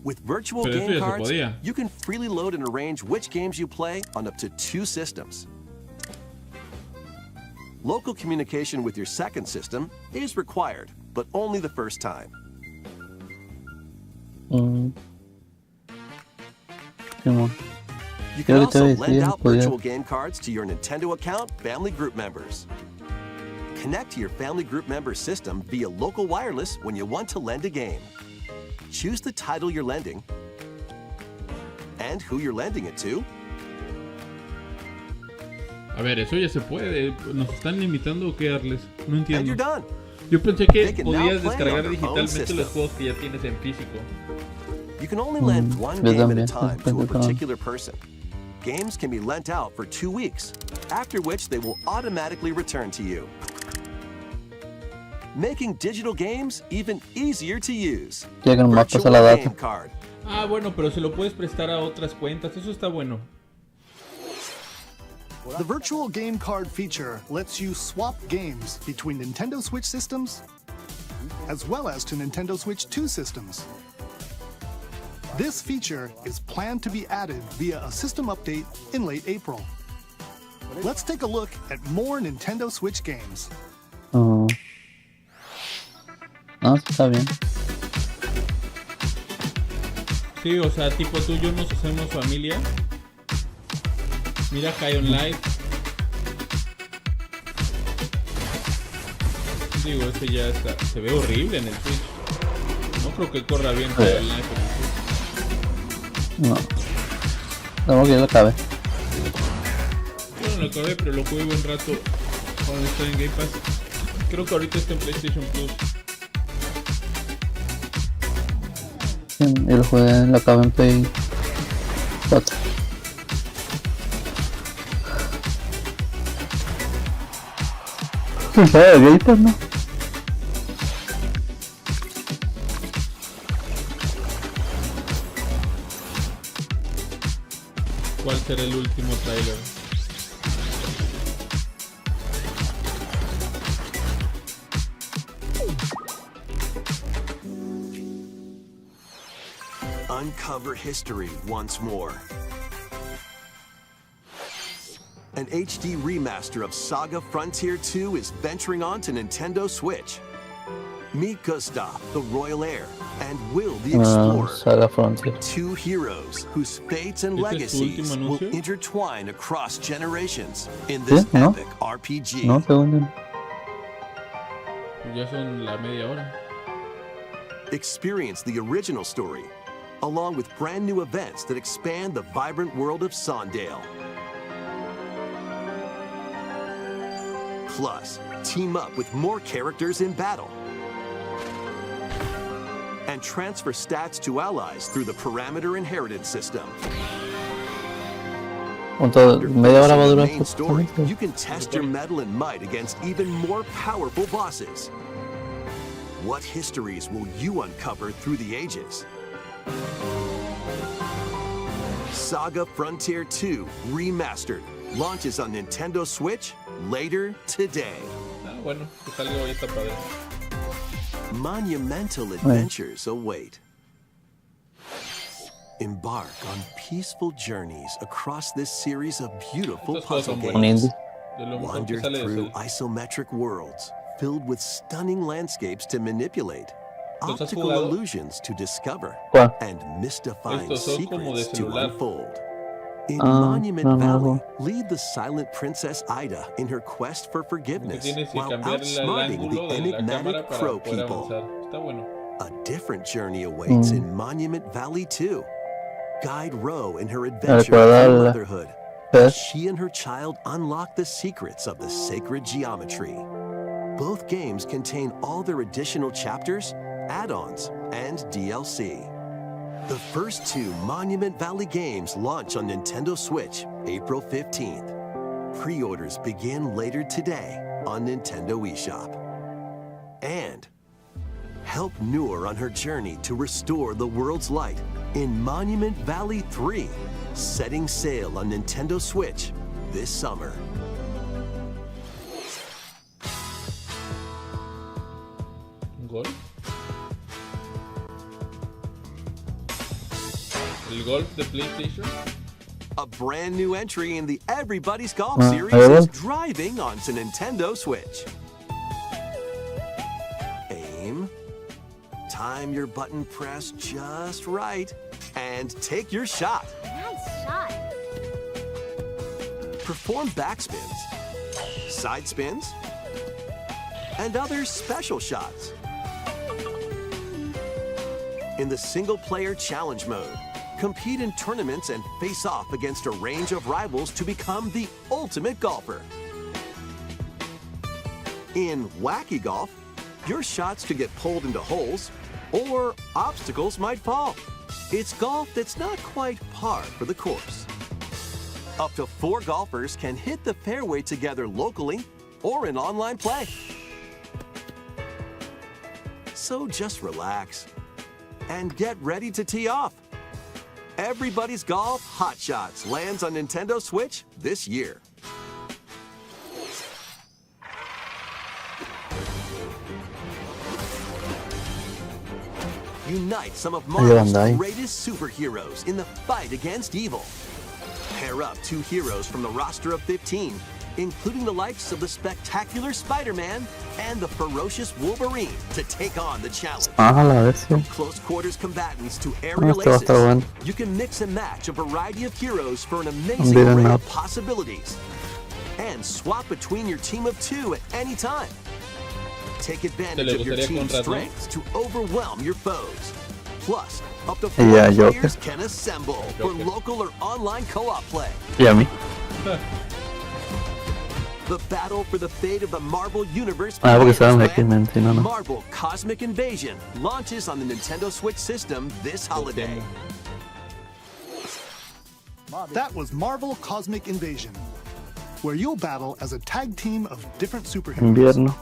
With virtual game cards, you can freely load and arrange which games you play on up to two systems. Local communication with your second system is required, but only the first time. You can also lend out virtual game cards to your Nintendo account family group members. Connect to your family group member system via local wireless when you want to lend a game. Choose the title you're lending and who you're lending it to. A ver, eso ya se puede. ¿Nos están limitando o qué, Arles? No And you're entiendo. done. Yo pensé que They can now podías play descargar on their own digitalmente los system. juegos que ya tienes en físico. You can only lend one yo game at a también, time to a también. particular person. Games can be lent out for 2 weeks, after which they will automatically return to you. Making digital games even easier to use. Ya que nomás Virtual pasa la game data. card. Ah, bueno, pero se lo puedes prestar a otras cuentas. Eso está bueno. The virtual game card feature lets you swap games between Nintendo Switch systems, as well as to Nintendo Switch 2 systems. This feature is planned to be added via a system update in late April. Let's take a look at more Nintendo Switch games. No, está bien. Sí, o sea, tipo tú y yo nos hacemos familia. Mira High on Life. Digo, este ya está. Se ve horrible en el Switch. No creo que corra bien High on Life en el Switch. No. Tengo que yo lo acabe. Yo no lo acabé, pero lo jugué buen rato cuando está en Game Pass. Creo que ahorita está en PlayStation Plus. Y lo jugué, lo acabé en Play 4. Sí, sabe de Gator, ¿no? ¿Cuál será el último trailer? Uncover history once more. An HD remaster of Saga Frontier 2 is venturing on to Nintendo Switch. Meet Gustav, the royal heir, and Will, the explorer. Saga Frontier. Two heroes whose fates and ¿Este es su legacies último will anuncio? intertwine across generations in this ¿no? epic RPG. No, según Ya son la media hora. Experience the original story, along with brand new events that expand the vibrant world of Sondale. Plus, team up with more characters in battle. And transfer stats to allies through the parameter inheritance system. After media hora va a The durar main story, esto. you can test your mettle and might against even more powerful bosses. What histories will you uncover through the ages? Saga Frontier 2 Remastered launches on Nintendo Switch later today. Ah, bueno, que salga hoy está padre. Monumental adventures await. Embark on peaceful journeys across this series of beautiful Estos juegos puzzle son Un games. indie. De lo mejor Wander que sale de through eso. isometric worlds filled with stunning landscapes to manipulate, ¿Los has optical jugado? illusions to discover, ¿Cuál? and mystifying Estos son como de secrets to celular. unfold. In Ah, Monument no, no, Valley, no. lead the silent Princess Ida in her quest for forgiveness Tienes que while cambiar el outsmarting ángulo the de la cámara enigmatic para crow poder people. avanzar. Está bueno. A different journey awaits Mm. in Monument Valley 2. Guide Ro in her adventure recuerda through el motherhood. As PES. she and her child unlock the secrets of the sacred geometry. Both games contain all their additional chapters, add-ons, and DLC. The first two Monument Valley games launch on Nintendo Switch April 15th. Pre-orders begin later today on Nintendo eShop. And help Noor on her journey to restore the world's light in Monument Valley 3, setting sail on Nintendo Switch this summer. ¿Un gol? ¿El golf de PlayStation? A brand new entry in the Everybody's Golf Ah, series ahí va. is driving onto Nintendo Switch. Aim, time your button press just right, and take your shot. Nice shot. Perform backspins, side spins, and other special shots. In the single-player challenge mode, compete in tournaments and face off against a range of rivals to become the ultimate golfer. In Wacky Golf, your shots could get pulled into holes, or obstacles might fall. It's golf that's not quite par for the course. Up to 4 golfers can hit the fairway together locally or in online play. So just relax and get ready to tee off. Everybody's Golf Hot Shots lands on Nintendo Switch this year. Unite some of Marvel's Bandai. greatest superheroes in the fight against evil. Pair up 2 heroes from the roster of 15, including the likes of the spectacular Spider-Man and the ferocious Wolverine, to take on the challenge. Ah, la vez, sí. Close quarters combatants to Ah, aerial este va a aces. estar bueno. You can mix and match a variety of heroes for an amazing Beat 'em array up. of possibilities. And swap between your team of 2 at any time. Take advantage of your gustaría team's contratar? strengths to overwhelm your foes. Plus, up to 4 Yeah, Joker. players can assemble for Joker. local or online co-op play. Y a mí. The battle for the fate of the Marvel Universe Ah, porque begins estaban when X-Men, si no, no. Marvel Cosmic Invasion launches on the Nintendo Switch system this holiday. That was Marvel Cosmic Invasion, where you'll battle as a tag team of different superheroes. Invierno.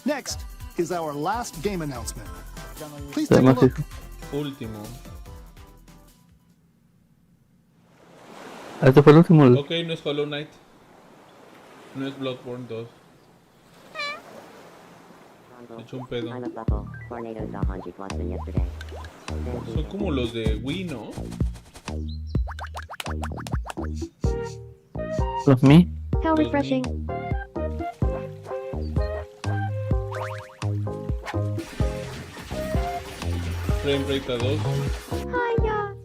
Next is our last game announcement. Please take a Temas, look. hijo. Último. Este fue el último. Ok, no es Hollow Knight. No es Bloodborne 2. He hecho un pedo. Son como los de Wii, ¿no? Los mí. How refreshing. Frame rate a 2. Hiya.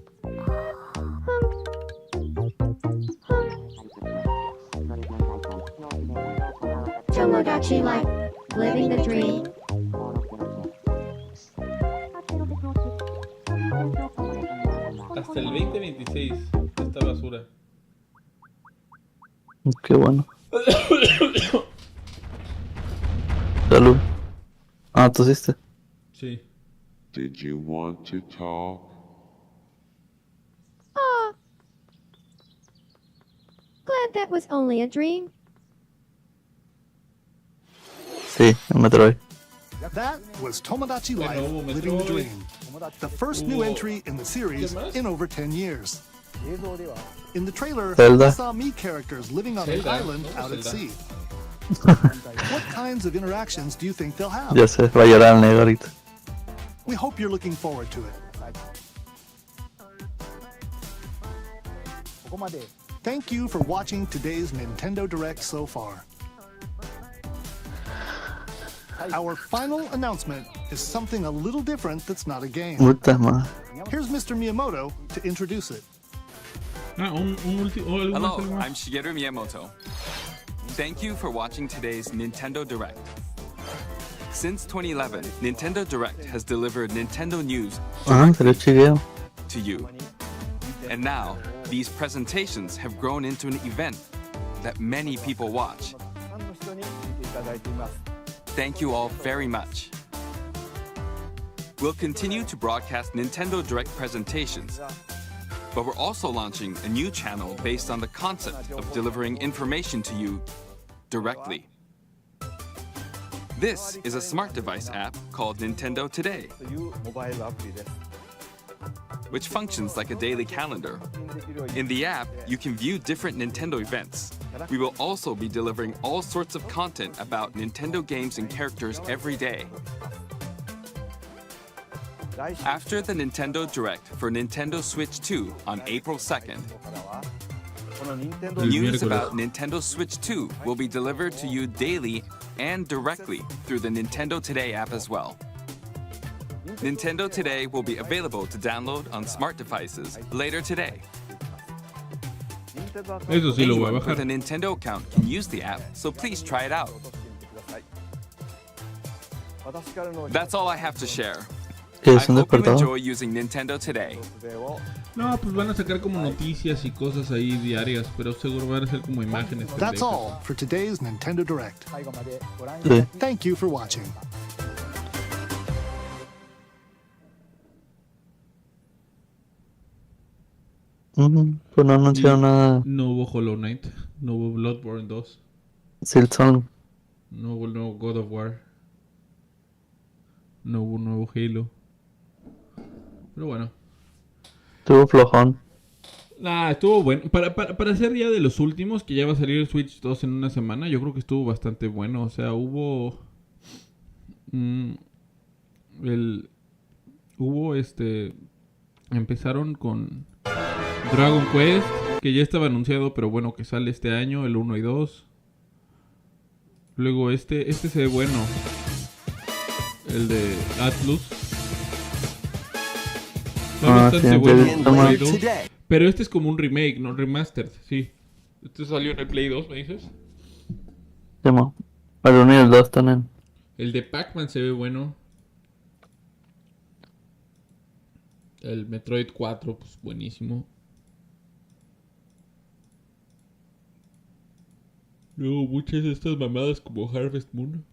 Tomodachi Life. Living the dream. Hasta el 2026. Esta basura. Qué bueno. Salud. Ah, tosiste. Sí. Did you want to talk? Ah. Glad that was only a dream. Sí, en Metroid. That was Tomodachi Life, Bueno, hubo Living the Metroid. Dream. The first new Hubo- entry in the series ¿Qué más? in over 10 years. In the trailer, Zelda. we saw me characters living on an Zelda, island no, out at Zelda. sea. What kinds of interactions do you think they'll have? Ya sé, va a llorar el negro ahorita. We hope you're looking forward to it. Thank you for watching today's Nintendo Direct so far. Our final announcement is something a little different that's not a game. Puta madre. Here's Mr. Miyamoto to introduce it. Hello, I'm Shigeru Miyamoto. Thank you for watching today's Nintendo Direct. Since 2011, Nintendo Direct has delivered Nintendo news to you. And now, these presentations have grown into an event that many people watch. Thank you all very much. We'll continue to broadcast Nintendo Direct presentations, but we're also launching a new channel based on the concept of delivering information to you directly. This is a smart device app called Nintendo Today, which functions like a daily calendar. In the app, you can view different Nintendo events. We will also be delivering all sorts of content about Nintendo games and characters every day. After the Nintendo Direct for Nintendo Switch 2 on April 2nd, news about Nintendo Switch 2 will be delivered to you daily and directly through the Nintendo Today app as well. Nintendo Today will be available to download on smart devices later today. Eso sí lo voy a Anyone bajar. with a Nintendo account can use the app, so please try it out. That's all I have to share. I hope you enjoy using Nintendo Today. No, pues van a sacar como noticias y cosas ahí diarias, pero seguro van a ser como imágenes. That's all for today's Nintendo Direct. Sí. Thank you for watching. Pues no anunciaron nada. No hubo Hollow Knight, no hubo Bloodborne 2, Silson. no hubo el nuevo God of War, no hubo un nuevo Halo. Pero bueno. Estuvo flojón. Estuvo bueno. Para ser ya de los últimos, que ya va a salir el Switch 2 en una semana, yo creo que estuvo bastante bueno. O sea, hubo... Empezaron con Dragon Quest, que ya estaba anunciado, pero bueno, que sale este año, el 1 y 2. Luego este se ve bueno. El de Atlus. Está bastante bueno. Pero este es como un remake, no remastered, sí. Este salió en el Play 2, ¿me dices? Llamo. El 1 y el 2 también. El de Pac-Man se ve bueno. El Metroid 4, pues buenísimo. Luego muchas de estas mamadas como Harvest Moon.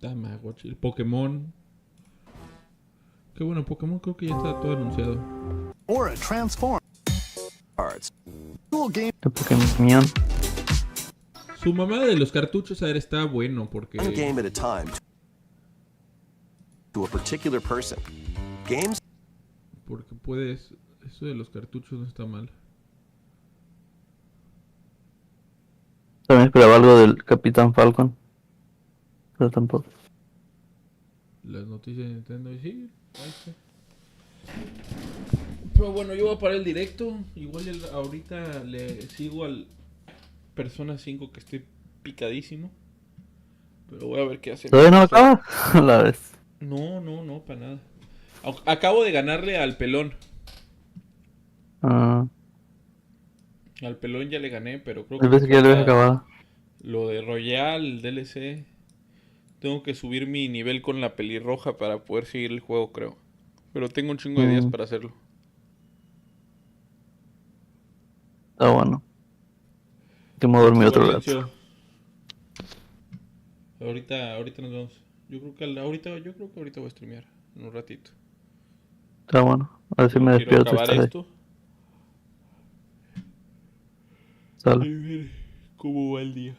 Tamagotchi, el Pokémon. Qué bueno, Pokémon creo que ya está todo anunciado. Or a transform. Cool game. El Pokémon. Su mamada de los cartuchos, a ver, está bueno porque... One game at a time to a particular person. Games. Porque puedes... Eso de los cartuchos no está mal. También esperaba algo del Capitán Falcon. Pero tampoco. Las noticias de Nintendo, y sí, ahí está. Pero bueno, yo voy a parar el directo. Igual ahorita le sigo al Persona 5 que estoy picadísimo. Pero voy a ver qué hace. ¿Todavía no acaba? A la vez. No, para nada. Acabo de ganarle al pelón. Ah. Al pelón ya le gané, pero creo Yo pensé que ya lo habías acabado. Lo de Royal, el DLC. Tengo que subir mi nivel con la pelirroja para poder seguir el juego, creo. Pero tengo un chingo de días para hacerlo. Está bueno. Que me dormí otro rato. Ahorita nos vemos. Yo creo que ahorita voy a streamear en un ratito. Está bueno. A ver si me Quiero despierto. acabar esto. Sale. ¿Cómo va el día?